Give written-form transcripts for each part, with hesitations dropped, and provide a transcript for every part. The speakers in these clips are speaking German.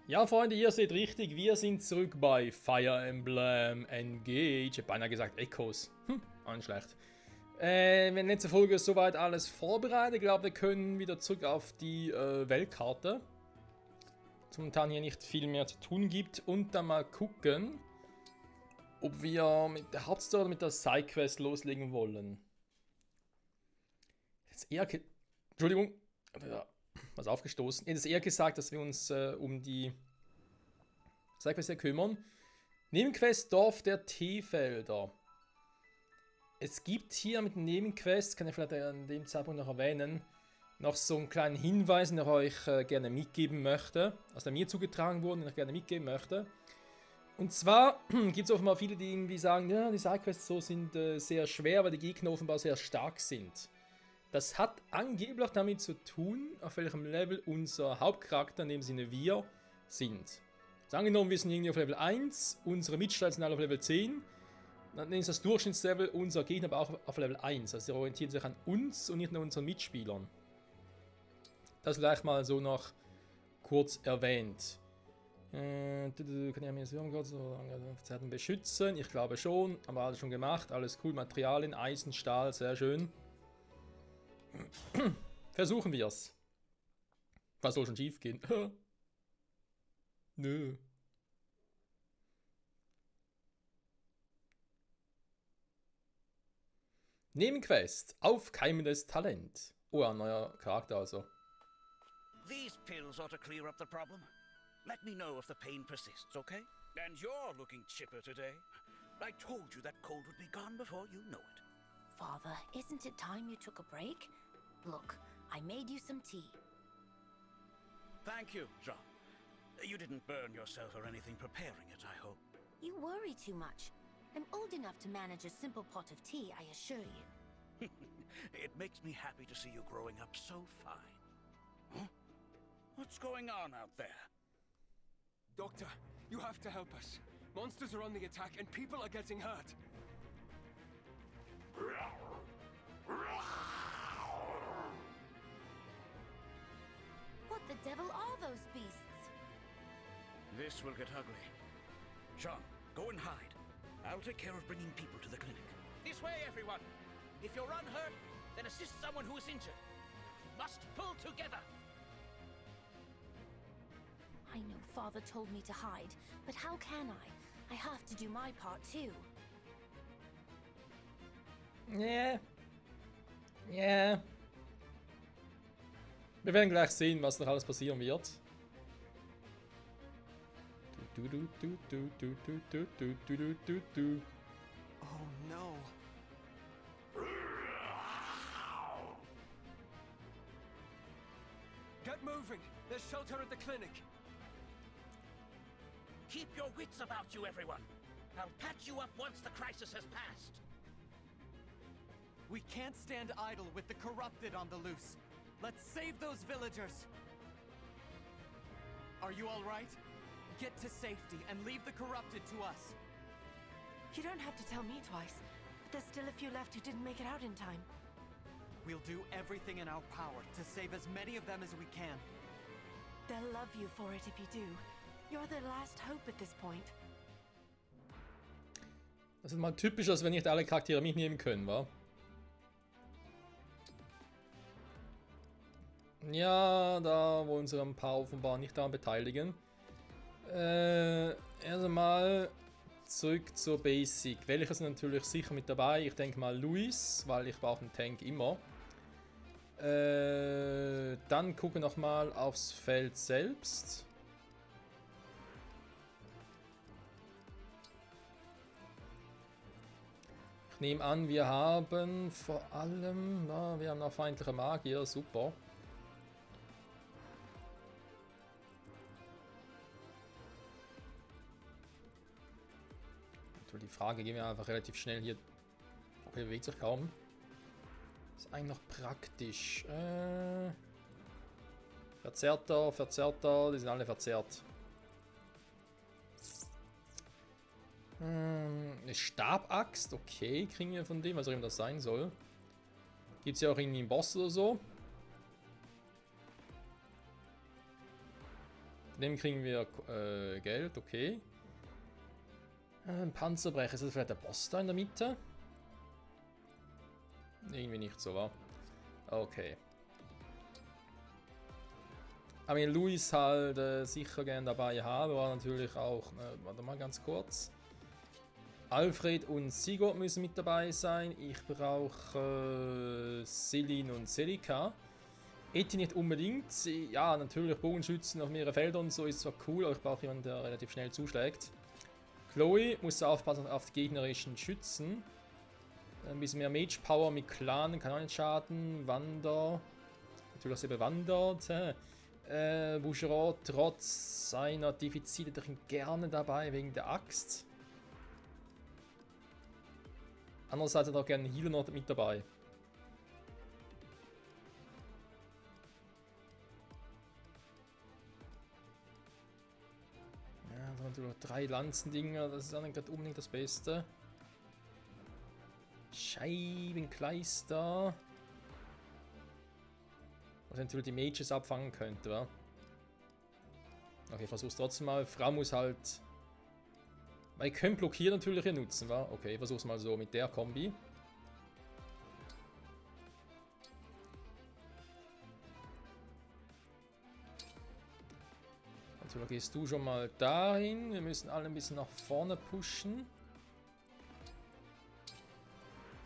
Ja, Freunde, ihr seht richtig, wir sind zurück bei Fire Emblem Engage. Ich hätte beinahe gesagt Echoes. Auch nicht schlecht. In der letzten Folge ist soweit alles vorbereitet. Ich glaube, wir können wieder zurück auf die Weltkarte. Momentan hier nicht viel mehr zu tun gibt. Und dann mal gucken, ob wir mit der Hauptstory oder mit der Sidequest loslegen wollen. Jetzt eher... Entschuldigung. Was aufgestoßen. Ich hätte es eher gesagt, dass wir uns um die Sidequest hier kümmern. Nebenquest Dorf der Teefelder. Es gibt hier mit Nebenquests, kann ich vielleicht an dem Zeitpunkt noch erwähnen, noch so einen kleinen Hinweis, den ich euch gerne mitgeben möchte. Also der mir zugetragen wurde, den ich gerne mitgeben möchte. Und zwar gibt es offenbar viele, die irgendwie sagen, ja, die Sidequests so sind sehr schwer, weil die Gegner offenbar sehr stark sind. Das hat angeblich auch damit zu tun, auf welchem Level unser Hauptcharakter, in dem Sinne wir, sind. Also angenommen, wir sind irgendwie auf Level 1, unsere Mitstreiter sind alle auf Level 10, dann ist das Durchschnittslevel unserer Gegner aber auch auf Level 1. Also sie orientieren sich an uns und nicht an unseren Mitspielern. Das gleich mal so noch kurz erwähnt. Kann ich mir das beschützen? Ich glaube schon, haben wir alles schon gemacht. Alles cool, Materialien, Eisen, Stahl, sehr schön. Versuchen wir es. Was soll schon schief gehen? Nö. Nebenquest. Aufkeimendes Talent. Oh, ein neuer Charakter also. These pills ought to clear up the problem. Let me know if the pain persists, okay? And you're looking chipper today. I told you that cold would be gone before you know it. Father, isn't it time you took a break? Look, I made you some tea. Thank you, Jean. You didn't burn yourself or anything preparing it, I hope. You worry too much. I'm old enough to manage a simple pot of tea, I assure you. It makes me happy to see you growing up so fine. Huh? What's going on out there? Doctor, you have to help us. Monsters are on the attack and people are getting hurt. What the devil are those beasts? This will get ugly. Jean, go and hide. I'll take care of bringing people to the clinic. This way, everyone! If you're unhurt, then assist someone who is injured. We must pull together! I know Father told me to hide, but how can I? I have to do my part too. Yeah. Yeah. Wir werden gleich sehen, was noch alles passieren wird. Oh no. Get moving! There's shelter at the clinic. Keep your wits about you, everyone. I'll patch you up once the crisis has passed. We can't stand idle with the corrupted on the loose. Let's save those villagers. Are you all right? Get to safety and leave the corrupted to us. You don't have to tell me twice, but there's still a few left who didn't make it out in time. We'll do everything in our power to save as many of them as we can. They'll love you for it if you do. You're their last hope at this point. Das ist mal typisch, dass wir nicht alle Charaktere mitnehmen können, wa? Ja, da wollen sich ein paar offenbar nicht daran beteiligen. Erst einmal zurück zur Basic. Welche sind natürlich sicher mit dabei? Ich denke mal Luis, weil ich brauche einen Tank immer. Dann gucke nochmal aufs Feld selbst. Ich nehme an, wir haben vor allem, na, wir haben noch feindliche Magier, super. Die Frage gehen wir einfach relativ schnell hier. Okay, bewegt sich kaum. Ist eigentlich noch praktisch. Verzerrter, die sind alle verzerrt. Eine Stabaxt, okay, kriegen wir von dem, was auch immer das sein soll. Gibt es ja auch irgendwie einen Boss oder so. Von dem kriegen wir Geld, okay. Ein Panzerbrecher, ist das vielleicht der Boss da in der Mitte? Irgendwie nicht so, wa? Okay. Aber wenn Luis halt sicher gern dabei habe, war natürlich auch, warte mal ganz kurz. Alfred und Sigurd müssen mit dabei sein. Ich brauche Celine und Celica. Eti nicht unbedingt. Ja, natürlich Bogenschützen auf mehreren Feldern und so ist zwar cool, aber ich brauche jemanden, der relativ schnell zuschlägt. Chloe muss aufpassen auf die gegnerischen Schützen. Ein bisschen mehr Mage Power mit Clan kann auch nicht schaden. Wander. Natürlich, dass er bewandert. Boucheron trotz seiner Defizite doch gerne dabei wegen der Axt. Andererseits hat er auch gerne einen Healer noch mit dabei. Ja, da natürlich noch 3 Lanzendinger, das ist auch nicht gerade unbedingt das Beste. Scheibenkleister. Was natürlich die Mages abfangen könnte, wa? Okay, versuch's trotzdem mal. Frau muss halt... Weil ich könnte blockieren natürlich hier nutzen, wa? Okay, versuch's mal so mit der Kombi. Natürlich gehst du schon mal dahin. Wir müssen alle ein bisschen nach vorne pushen.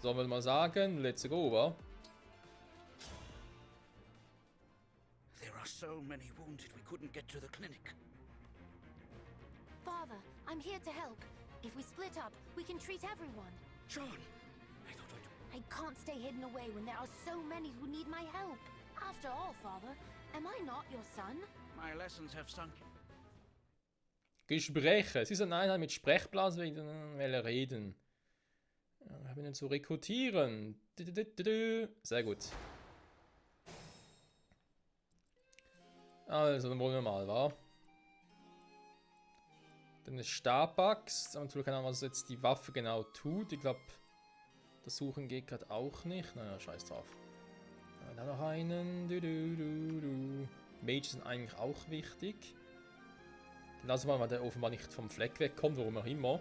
Sollen wir mal sagen, let's go, wa? There are so many wounded we couldn't get to the clinic. Father, I'm here to help. If we split up, we can treat everyone. John, I thought I'd... I can't stay hidden away when there are so many who need my help. After all, Father, am I not your son? My lessons have sunk. Gespräche. Sie ist eine Einheit mit Sprechblasen, wegen welcher reden. Ja, wir haben ihn zu rekrutieren. Sehr gut. Also, dann wollen wir mal, wa? Dann eine Stabaxt. Aber natürlich keine Ahnung, was jetzt die Waffe genau tut. Ich glaube, das Suchen geht gerade auch nicht. Naja, scheiß drauf. Da noch einen. Mages sind eigentlich auch wichtig. Lassen wir mal, weil der offenbar nicht vom Fleck wegkommt, warum auch immer.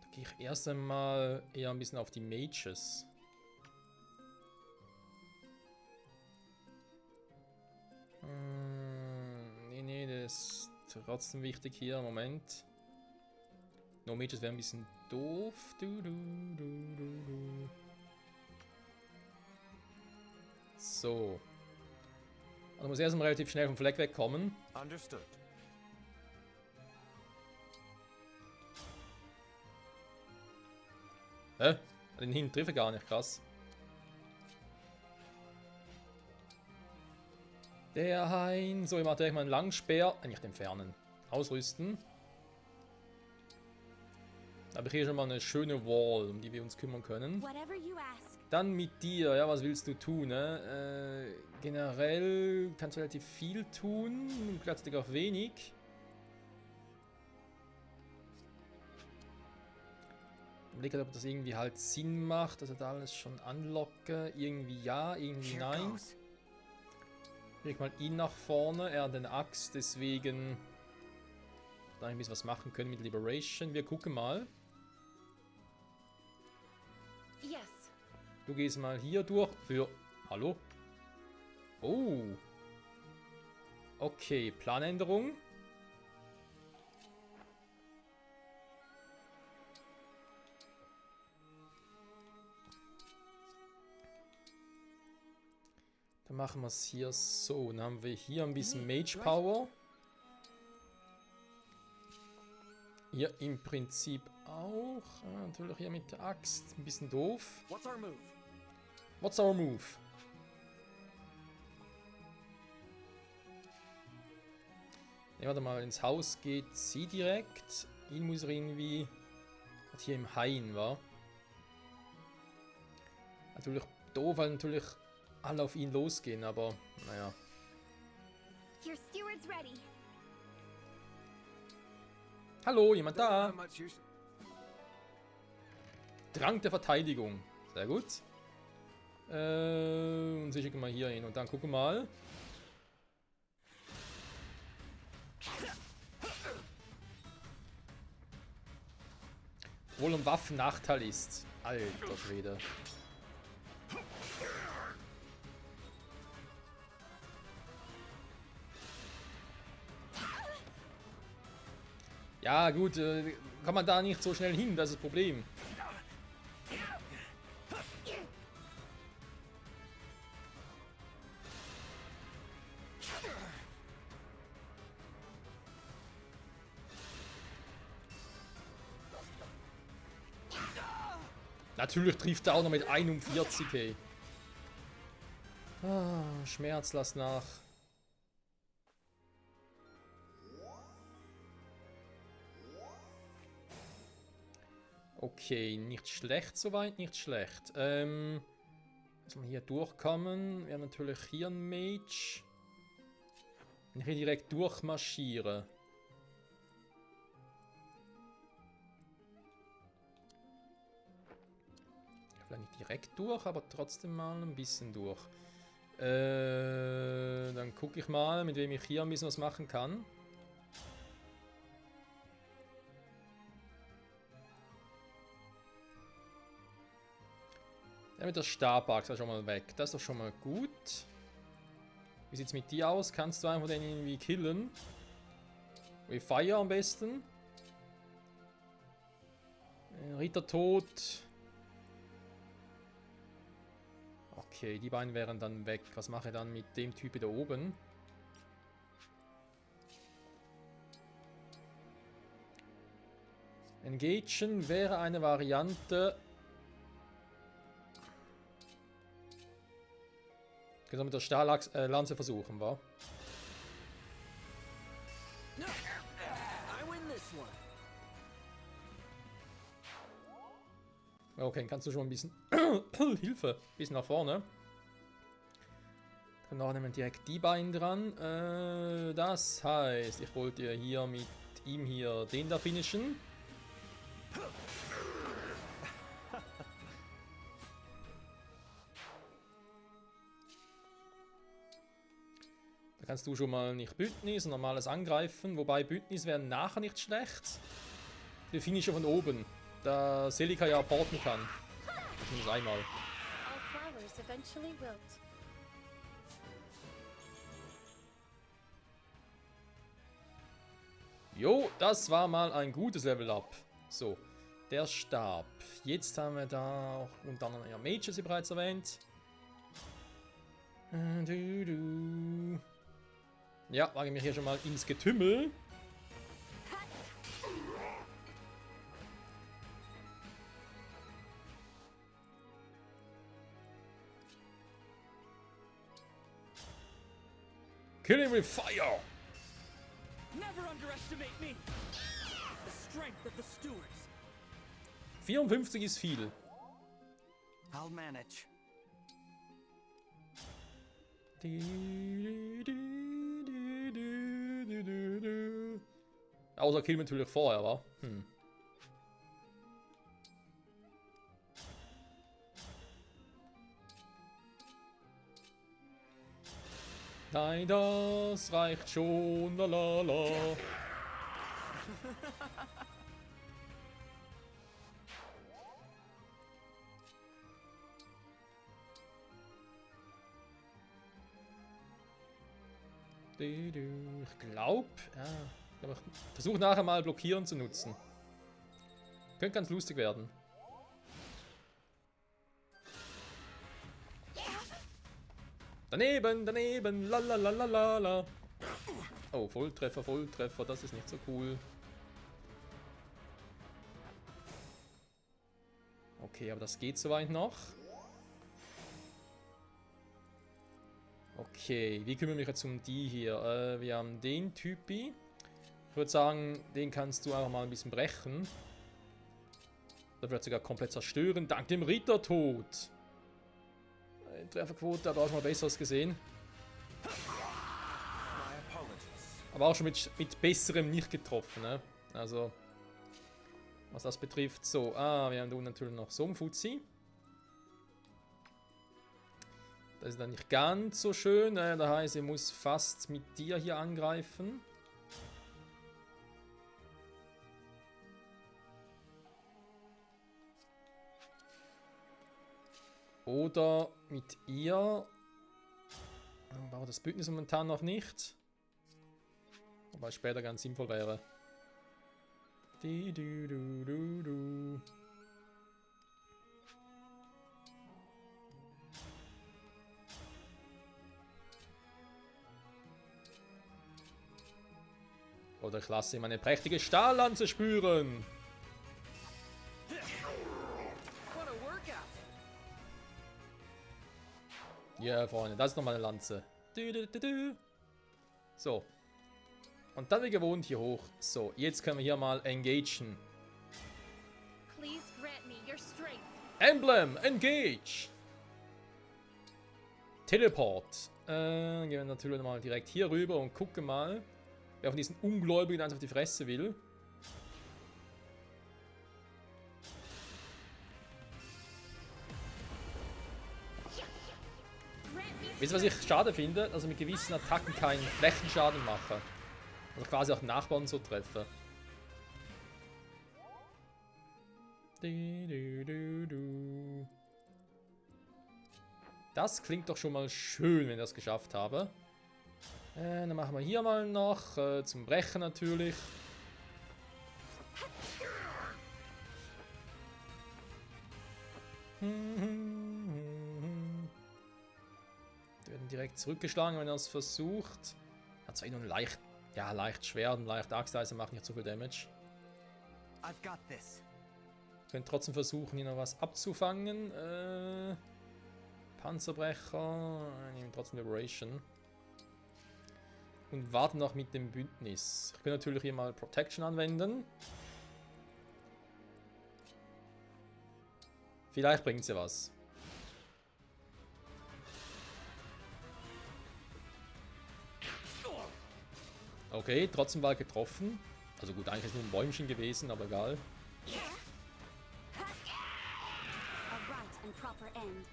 Da gehe ich erst einmal eher ein bisschen auf die Mages. Nee, das ist trotzdem wichtig hier. Moment. No Mages wäre ein bisschen doof. So. Also muss erstmal relativ schnell vom Fleck wegkommen. Understood. Den hinten treffe ich gar nicht, krass. Der Hein. So, ich mache direkt mal einen Langspeer. Nicht entfernen. Ausrüsten. Da habe ich hier schon mal eine schöne Wall, um die wir uns kümmern können. Whatever you ask. Dann mit dir. Ja, was willst du tun, ne? Generell kannst du relativ viel tun. Gleichzeitig auch wenig. Ich überlege, ob das irgendwie halt Sinn macht, dass ich da alles schon anlocke. Irgendwie ja, irgendwie nein. Ich mal ihn nach vorne, er hat eine Axt, deswegen da ein bisschen was machen können mit Liberation. Wir gucken mal. Yes. Du gehst mal hier durch für... Hallo? Oh. Okay, Planänderung. Dann machen wir es hier so. Dann haben wir hier ein bisschen Mage Power. Hier im Prinzip auch. Ja, natürlich hier mit der Axt. Ein bisschen doof. What's our move? What's our move? Ne, warte mal, ins Haus geht sie direkt. Ihn muss er irgendwie... Hat hier im Hain, wa? Natürlich doof, weil natürlich alle auf ihn losgehen, aber naja. Your steward's ready. Hallo, jemand Don't know da? how much use. Drang der Verteidigung. Sehr gut. Und sie schicken mal hier hin und dann gucken mal. Wohl ein Waffennachteil ist. Alter Schwede. Ja gut, kann man da nicht so schnell hin, das ist das Problem. Natürlich trifft er auch noch mit 41, hey. Ah, Schmerz, lass nach. Okay, nicht schlecht soweit, nicht schlecht. Dass wir hier durchkommen, wäre natürlich hier ein Mage. Wenn ich hier direkt durchmarschiere. Vielleicht nicht direkt durch, aber trotzdem mal ein bisschen durch. Dann gucke ich mal, mit wem ich hier ein bisschen was machen kann. Ja, mit der Stabachse schon mal weg. Das ist doch schon mal gut. Wie sieht's mit dir aus? Kannst du einfach den irgendwie killen? With Fire am besten. Ritter tot. Okay, die beiden wären dann weg. Was mache ich dann mit dem Typ da oben? Engagen wäre eine Variante. Können wir mit der Stahllanze versuchen, wa? I win this one. Okay, kannst du schon ein bisschen... Hilfe! Ein bisschen nach vorne. Dann nehmen wir direkt die beiden dran. Das heißt, ich wollte hier mit ihm hier den da finishen. Da kannst du schon mal nicht Bündnis, normales Angreifen. Wobei Bündnis wäre nachher nicht schlecht. Wir finishen von oben. Da Selika ja porten kann. Zumindest einmal. All flowers eventually wilt. Jo, das war mal ein gutes Level Up. So, der Stab. Jetzt haben wir da auch unter anderem ja Mages, wie bereits erwähnt. Ja, wage ich mich hier schon mal ins Getümmel. Kill him with fire! Never underestimate me! The strength of the stewards. 54 ist viel. I'll manage. Außer Kill natürlich vorher, wa? Nein, das reicht schon, lalala. Ich glaube, ja, ich versuche nachher mal blockieren zu nutzen. Könnte ganz lustig werden. Daneben, daneben, lalalala. Oh, Volltreffer, Volltreffer, das ist nicht so cool. Okay, aber das geht soweit noch. Okay, wie kümmere ich mich jetzt um die hier? Wir haben den Typi. Ich würde sagen, den kannst du einfach mal ein bisschen brechen. Das wird sogar komplett zerstören, dank dem Rittertod. Trefferquote, aber auch schon mal Besseres gesehen. My apologies. Aber auch schon mit Besserem nicht getroffen, ne? Also, was das betrifft. So, wir haben da unten natürlich noch Somfuzzi. Das ist dann nicht ganz so schön. Der Heise muss fast mit dir hier angreifen. Oder mit ihr. Ich brauche das Bündnis momentan noch nicht. Wobei später ganz sinnvoll wäre. Du. Oder ich lasse ihm eine prächtige Stahllanze spüren. What a workout! Ja, Freunde, das ist nochmal eine Lanze. Du. So. Und dann wie gewohnt hier hoch. So, jetzt können wir hier mal engagen. Please grant me your strength. Emblem, engage! Teleport. Gehen wir natürlich mal direkt hier rüber und gucken mal, wer von diesen Ungläubigen eins auf die Fresse will. Wisst ihr, was ich schade finde? Also mit gewissen Attacken keinen Flächenschaden mache. Also quasi auch Nachbarn so treffe. Das klingt doch schon mal schön, wenn ich das geschafft habe. Dann machen wir hier mal noch zum Brechen natürlich. Die werden direkt zurückgeschlagen, wenn er es versucht. Hat zwar nur leicht Schwert und leicht Axteise machen nicht so viel Damage. I've got this. Können trotzdem versuchen, hier noch was abzufangen. Panzerbrecher. Nehmen trotzdem Liberation. Und warten noch mit dem Bündnis. Ich kann natürlich hier mal Protection anwenden. Vielleicht bringt sie was. Okay, trotzdem war er getroffen. Also gut, eigentlich ist es nur ein Bäumchen gewesen, aber egal. A right and proper end.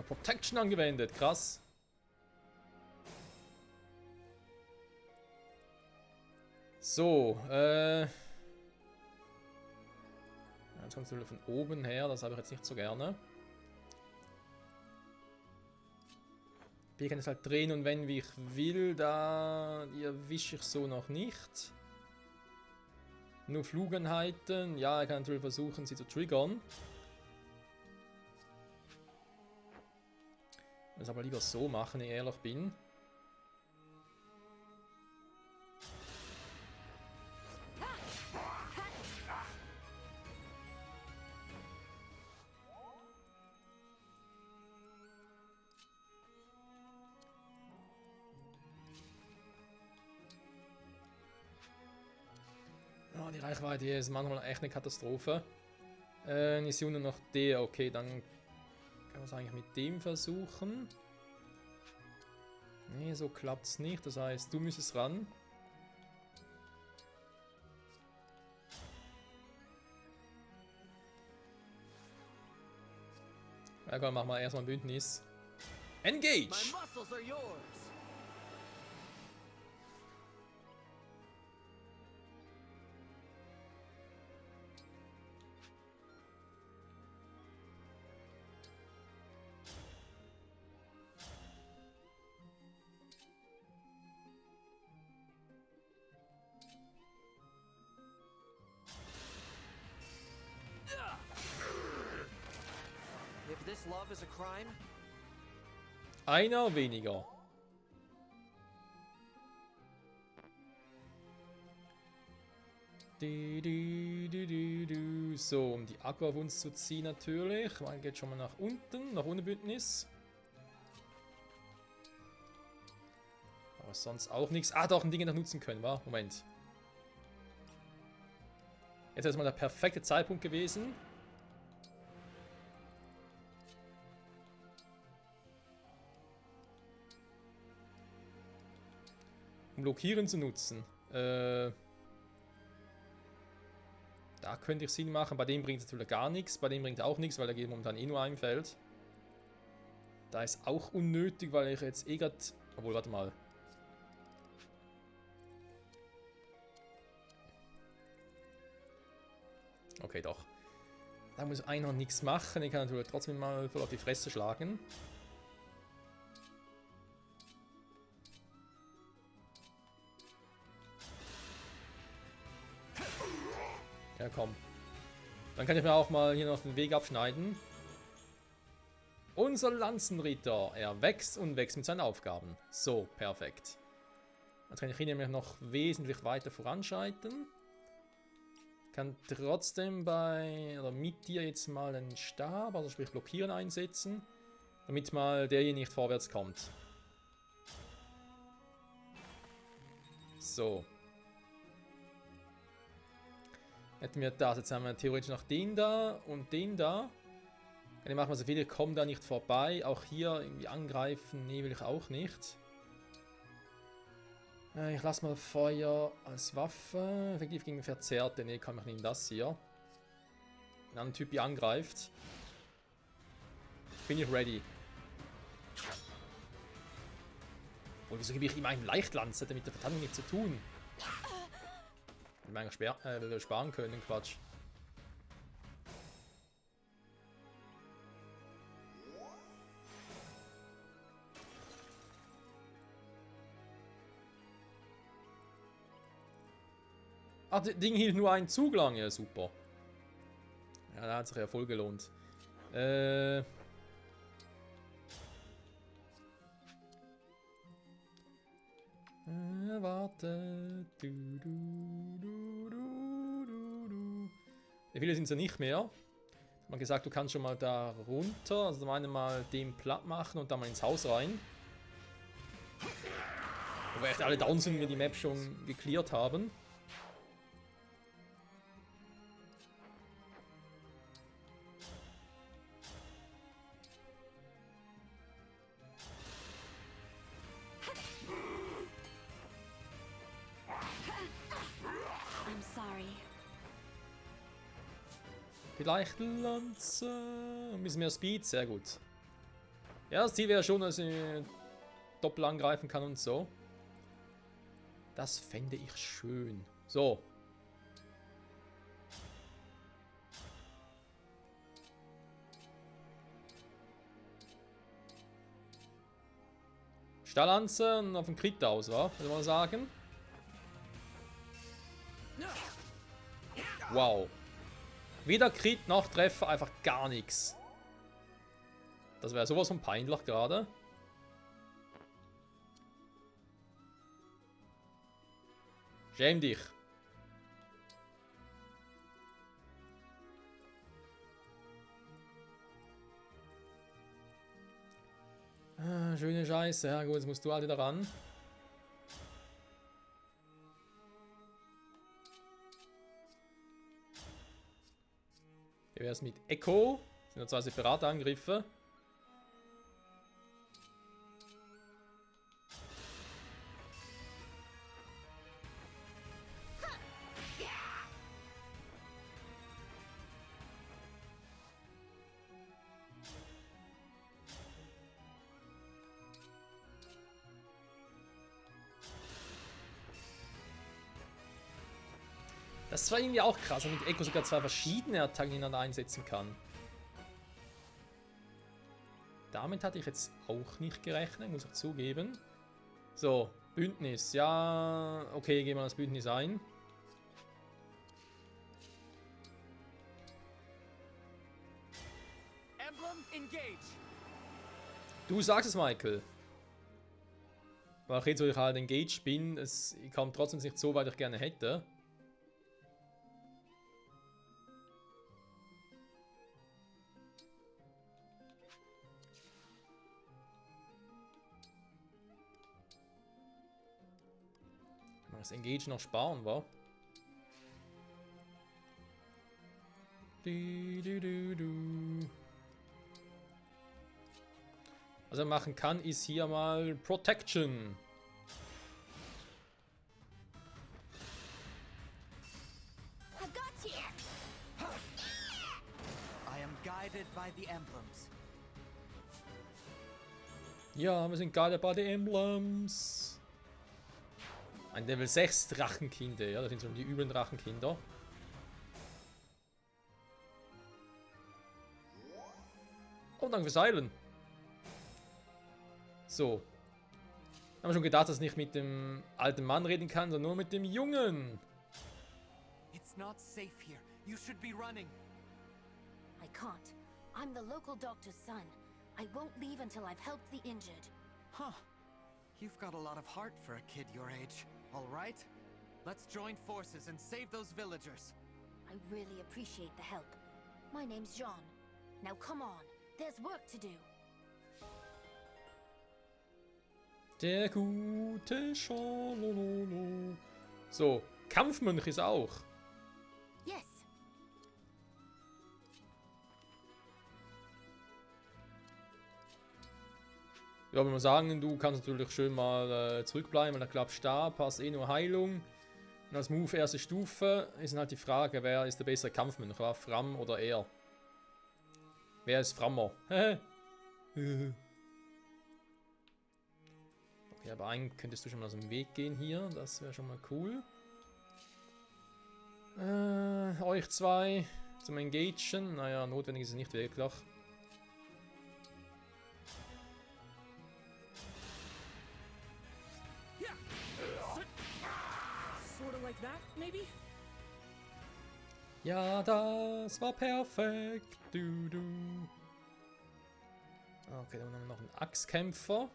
Protection angewendet, krass. So, jetzt kommt es von oben her, das habe ich jetzt nicht so gerne. Ich kann es halt drehen und wenn wie ich will, da die erwische ich so noch nicht. Nur Flugeinheiten, ja, ich kann natürlich versuchen, sie zu triggern. Ich muss aber lieber so machen, wenn ich ehrlich bin. Ja, die Reichweite ist manchmal echt eine Katastrophe. Ist nur noch der, okay, dann können wir es eigentlich mit dem versuchen. Nee, so klappt es nicht. Das heißt, du müsstest ran. Ja, komm, machen wir erstmal ein Bündnis. Engage! My muscles are yours. If this love is a crime, Einer weniger. So, um die Akku auf uns zu ziehen natürlich. Man geht schon mal nach unten ohne Bündnis. Aber sonst auch nichts. Ah, doch, ein Ding noch nutzen können, wa? Moment. Jetzt ist mal der perfekte Zeitpunkt gewesen. Um Blockieren zu nutzen. Da könnte ich Sinn machen. Bei dem bringt es natürlich gar nichts. Bei dem bringt auch nichts, weil er geht momentan eh nur ein Feld. Da ist auch unnötig, weil ich jetzt eh gerade... Obwohl, warte mal. Okay, doch. Da muss einer nichts machen. Ich kann natürlich trotzdem mal voll auf die Fresse schlagen. Ja, komm. Dann kann ich mir auch mal hier noch den Weg abschneiden. Unser Lanzenritter. Er wächst und wächst mit seinen Aufgaben. So, perfekt. Jetzt kann ich ihn nämlich noch wesentlich weiter voranschreiten. Kann trotzdem mit dir jetzt mal den Stab, also sprich Blockieren einsetzen, damit mal derjenige nicht vorwärts kommt. So. Hätten wir das. Jetzt haben wir theoretisch noch den da und den da. Dann machen wir so viele, kommen da nicht vorbei. Auch hier irgendwie angreifen, nee, will ich auch nicht. Ich lasse mal Feuer als Waffe. Effektiv gegen Verzerrte. Ne, kann ich nehmen das hier. Wenn ein Typ hier angreift, bin ich ready. Und wieso gebe ich ihm einen Leichtlanz? Das hat mit der Verteidigung nichts zu tun. Hätte man eigentlich sparen können, Quatsch. Ach, das Ding hielt nur einen Zug lang. Ja, super. Ja, da hat sich ja voll gelohnt. Warte. Wie viele sind es ja nicht mehr? Hat man gesagt, du kannst schon mal da runter. Also zum einen mal den platt machen und dann mal ins Haus rein. Wobei echt alle down sind, wenn wir die Map schon gecleart haben. I'm sorry. Vielleicht Lanze. Ein bisschen mehr Speed, sehr gut. Ja, das Ziel wäre schon, dass ich doppelt angreifen kann und so. Das fände ich schön. So. Stahllanze und auf den Crit aus, wa? Würde man sagen. Wow. Weder Crit noch Treffer, einfach gar nichts. Das wäre sowas von peinlich gerade. Schäm dich. Ah, schöne Scheiße. Ja gut, jetzt musst du halt wieder ran. Wie wäre es mit Echo? Das sind ja zwei separate Angriffe. Das war irgendwie auch krass, dass man mit Echo sogar zwei verschiedene Attacken ineinander einsetzen kann. Damit hatte ich jetzt auch nicht gerechnet, muss ich zugeben. So, Bündnis. Ja, okay, gehen wir das Bündnis ein. Emblem, engage. Du sagst es, Michael. Weil ich jetzt, wo ich halt engaged bin, ich kam trotzdem nicht so weit, ich gerne hätte. Das Engage noch sparen, wa? Was er machen kann, ist hier mal Protection. I got you! I am guided by the emblems. Ja, wir sind gerade bei den Emblems. Ein Level 6 Drachenkinder, ja, das sind so die üblen Drachenkinder. Oh, danke fürs Heilen. So. Haben wir schon gedacht, dass ich nicht mit dem alten Mann reden kann, sondern nur mit dem Jungen. It's not safe here. You should be running. I can't. I'm the local doctor's son. I won't leave until I've helped the injured. Huh. You've got a lot of heart for a kid your age. All right? Let's join forces and save those villagers. I really appreciate the help. My name's Jean. Now come on. There's work to do. Der gute Scholololo. So, Kampfmönch ist auch. Yes. Ja, wenn wir sagen, du kannst natürlich schön mal zurückbleiben, weil der Klappstab hast eh nur Heilung. Und als Move erste Stufe ist dann halt die Frage, wer ist der bessere Kampfmönch, war Fram oder er? Wer ist Frammer? Okay, aber einen könntest du schon mal aus dem Weg gehen hier, das wäre schon mal cool. Euch zwei zum Engagen, naja, notwendig ist es nicht wirklich. Sort of like that, maybe? Ja, das war perfekt. Okay, dann haben wir noch einen Axtkämpfer.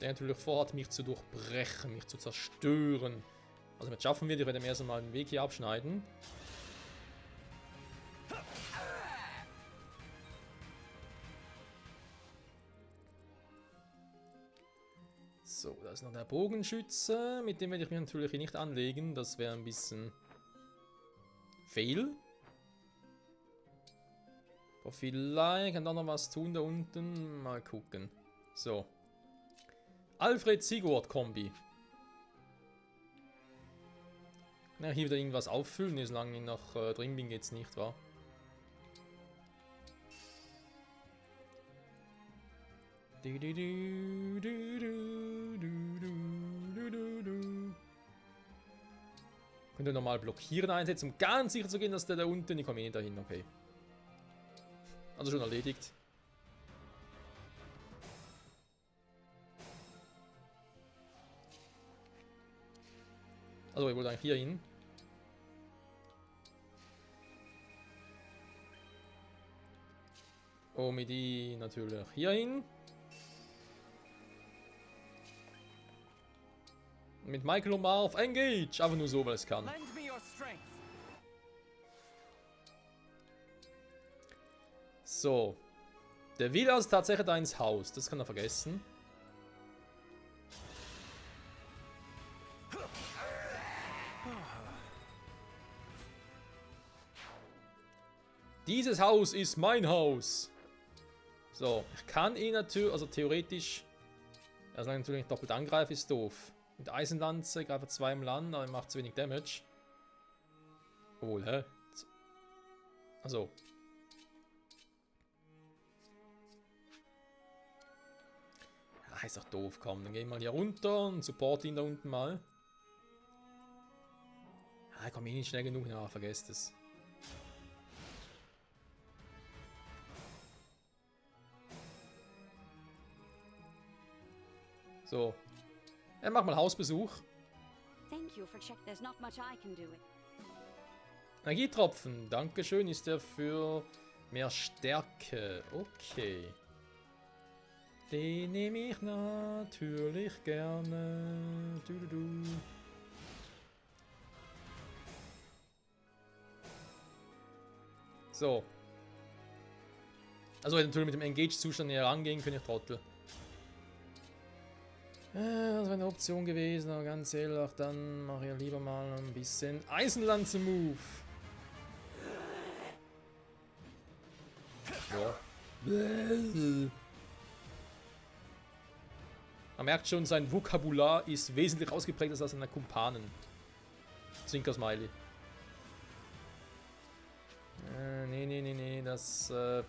Der natürlich vorhat, mich zu durchbrechen, mich zu zerstören. Also wenn es schaffen wird, ich werde ihm erst einmal den Weg hier abschneiden. So, da ist noch der Bogenschütze. Mit dem werde ich mich natürlich nicht anlegen. Das wäre ein bisschen fail. Aber vielleicht kann da noch was tun da unten. Mal gucken. So. Alfred-Sigurd-Kombi. Na, hier wieder irgendwas auffüllen, solange ich noch drin bin, geht's nicht, wa? Könnt ihr nochmal blockieren einsetzen, um ganz sicher zu gehen, dass der da unten, ich komme eh nicht dahin, okay. Also schon erledigt. Also ich wollte eigentlich hier hin. Mit die natürlich hier hin. Mit Michael und Marv engage. Einfach nur so, weil es kann. Lend me your strength. So. Der will also tatsächlich da ins Haus. Das kann er vergessen. Dieses Haus ist mein Haus. So, ich kann ihn natürlich, also theoretisch, also natürlich doppelt angreifen ist doof. Mit Eisenlanze greift er 2 im Land, aber er macht zu wenig Damage. Obwohl, hä? Also. Ja, ist doch doof, komm, dann gehen wir mal hier runter und support ihn da unten mal. Ja, ich komme eh nicht schnell genug nach, vergesst es. So. Er macht mal Hausbesuch. Thank you for check. There's not much I can do. Energietropfen. Dankeschön. Ist der für mehr Stärke. Okay. Den nehme ich natürlich gerne. So. Also hätte natürlich mit dem Engage-Zustand näher rangehen können, ich Trottel. Das wäre eine Option gewesen, aber ganz ehrlich, dann mache ich ja lieber mal ein bisschen Eisenlanze-Move. Ja. Man merkt schon, sein Vokabular ist wesentlich ausgeprägter als seiner Kumpanen. Zwinker-Smiley. Nee, das da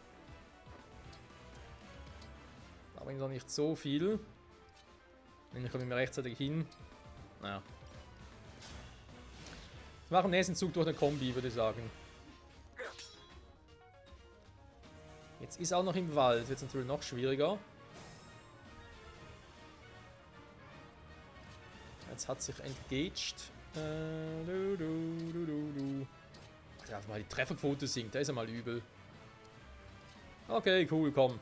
bringt doch nicht so viel. Ich komme mir rechtzeitig hin. Naja. Wir machen im nächsten Zug durch eine Kombi, würde ich sagen. Jetzt ist auch noch im Wald, wird es natürlich noch schwieriger. Jetzt hat sich engaged. Also einfach mal die Trefferquote sinkt, da ist ja mal übel. Okay, cool, komm.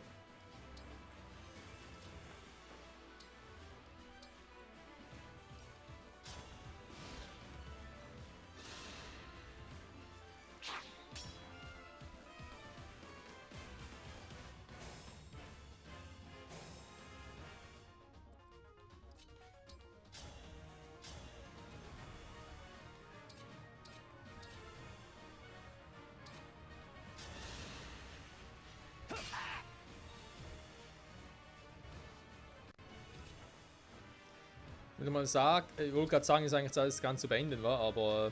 Wenn du mal sagst, ich wollte gerade sagen, ist eigentlich alles ganz zu beenden, war, aber.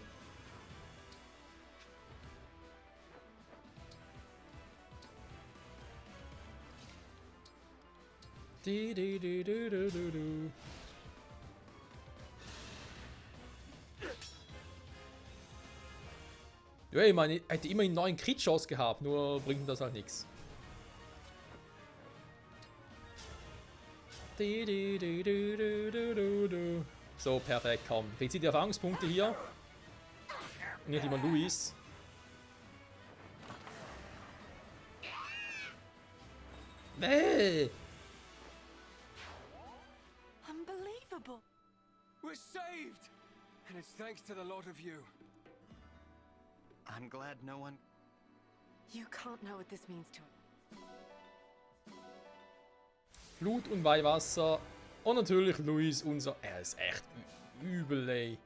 Ja, ich meine, ich hätte immerhin 9 Crit-Chance gehabt, nur bringt das halt nichts. So, perfekt, komm. Kriegt sie die Erfahrungspunkte hier? Und nicht immer Luis. Nee! Unbelievable. We're saved! And it's thanks to the lot of you. I'm glad no one... You can't know what this means to him. Blut und Weihwasser. Und natürlich Luis, unser... Er ist echt übel, ey.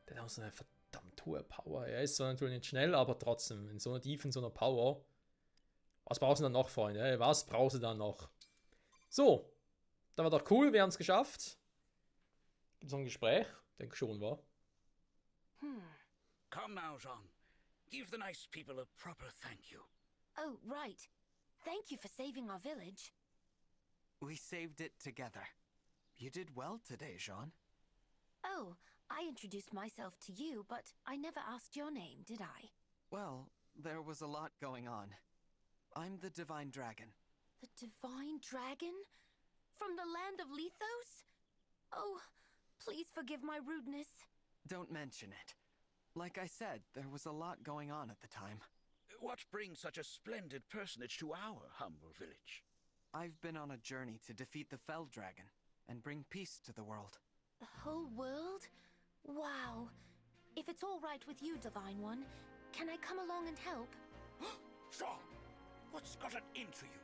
Der hat auch so eine verdammt hohe Power. Er ist zwar natürlich nicht schnell, aber trotzdem. In so einer Tiefe, in so einer Power. Was brauchst du dann noch, Freunde? Was brauchst du dann noch? So. Das war doch cool, wir haben es geschafft. Gibt es noch ein Gespräch? Denke schon, war. Come now, Jean. Give the nice people a proper thank you. Oh, right. Thank you for saving our village. We saved it together. You did well today, Jean. Oh, I introduced myself to you, but I never asked your name, did I? Well, there was a lot going on. I'm the Divine Dragon. The Divine Dragon? From the land of Lethos? Oh, please forgive my rudeness. Don't mention it. Like I said, there was a lot going on at the time. What brings such a splendid personage to our humble village? I've been on a journey to defeat the Fell Dragon and bring peace to the world. The whole world? Wow. If it's all right with you, Divine One, can I come along and help? Jean, what's gotten into you?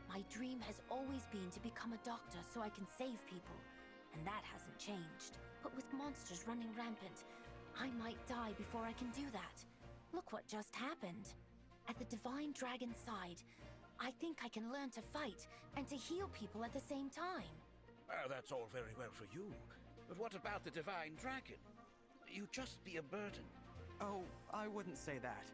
My dream has always been to become a doctor so I can save people, and that hasn't changed. But with monsters running rampant, I might die before I can do that. Look what just happened. At the Divine Dragon's side, I think I can learn to fight and to heal people at the same time. That's all very well for you. But what about the Divine Dragon? You'd just be a burden. Oh, I wouldn't say that.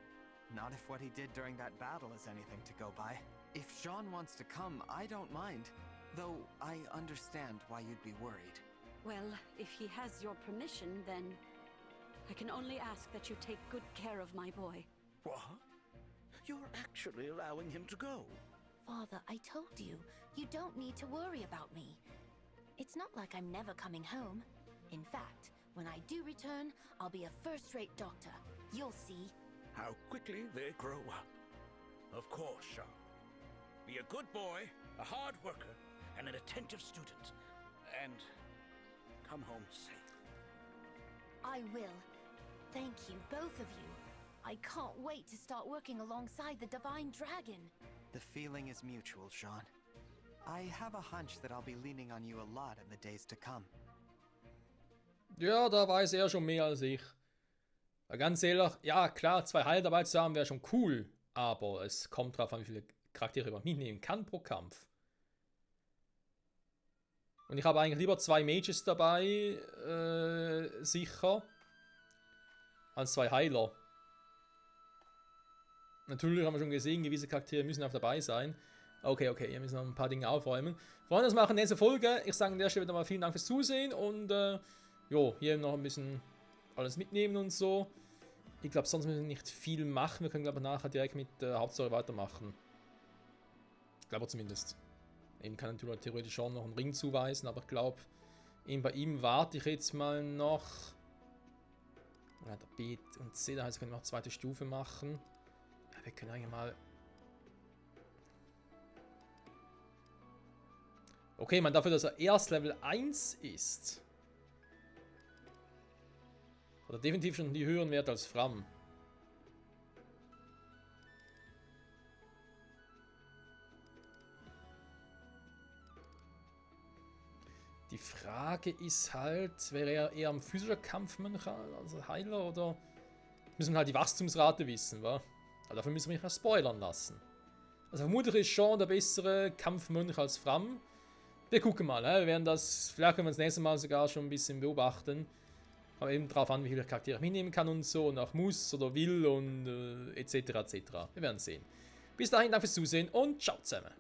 Not if what he did during that battle is anything to go by. If Jean wants to come, I don't mind. Though I understand why you'd be worried. Well, if he has your permission, then I can only ask that you take good care of my boy. What? You're actually allowing him to go? Father, I told you, you don't need to worry about me. It's not like I'm never coming home. In fact, when I do return, I'll be a first-rate doctor. You'll see. How quickly they grow up. Of course, Jean. Be a good boy, a hard worker, and an attentive student. And come home safe. I will. Thank you, both of you. I can't wait to start working alongside the Divine Dragon. The feeling is mutual, Jean. I have a hunch that I'll be leaning on you a lot in the days to come. Ja, da weiß er schon mehr als ich. Aber ganz ehrlich, ja klar, 2 Heiler dabei zu haben wäre schon cool. Aber es kommt drauf an, wie viele Charaktere man mitnehmen kann pro Kampf. Und ich habe eigentlich lieber 2 Mages dabei, sicher, als 2 Heiler. Natürlich haben wir schon gesehen, gewisse Charaktere müssen auch dabei sein. Okay, wir müssen noch ein paar Dinge aufräumen. Freunde, das machen in der nächsten Folge. Ich sage an der Stelle wieder mal vielen Dank fürs Zusehen und jo, hier noch ein bisschen alles mitnehmen und so. Ich glaube, sonst müssen wir nicht viel machen. Wir können, glaube ich, nachher direkt mit der Hauptstory weitermachen. Ich glaube zumindest. Eben kann natürlich theoretisch schon noch einen Ring zuweisen, aber ich glaube, bei ihm warte ich jetzt mal noch. Ja, der B und C, da heißt, können wir noch 2. Stufe machen. Ja, wir können eigentlich mal. Okay, man dafür, dass er erst Level 1 ist. Oder definitiv schon die höheren Werte als Fram. Die Frage ist halt, wäre er eher ein physischer Kampfmönch, also Heiler, oder müssen wir halt die Wachstumsrate wissen, wa? Aber dafür müssen wir mich mal spoilern lassen. Also vermutlich ist schon der bessere Kampfmönch als Fram. Wir gucken mal, wir werden das, vielleicht können wir das nächste Mal sogar schon ein bisschen beobachten. Aber eben darauf an, wie viele Charaktere ich mitnehmen kann und so, und auch muss oder will und etc. etc. Wir werden sehen. Bis dahin, danke fürs Zusehen und ciao zusammen.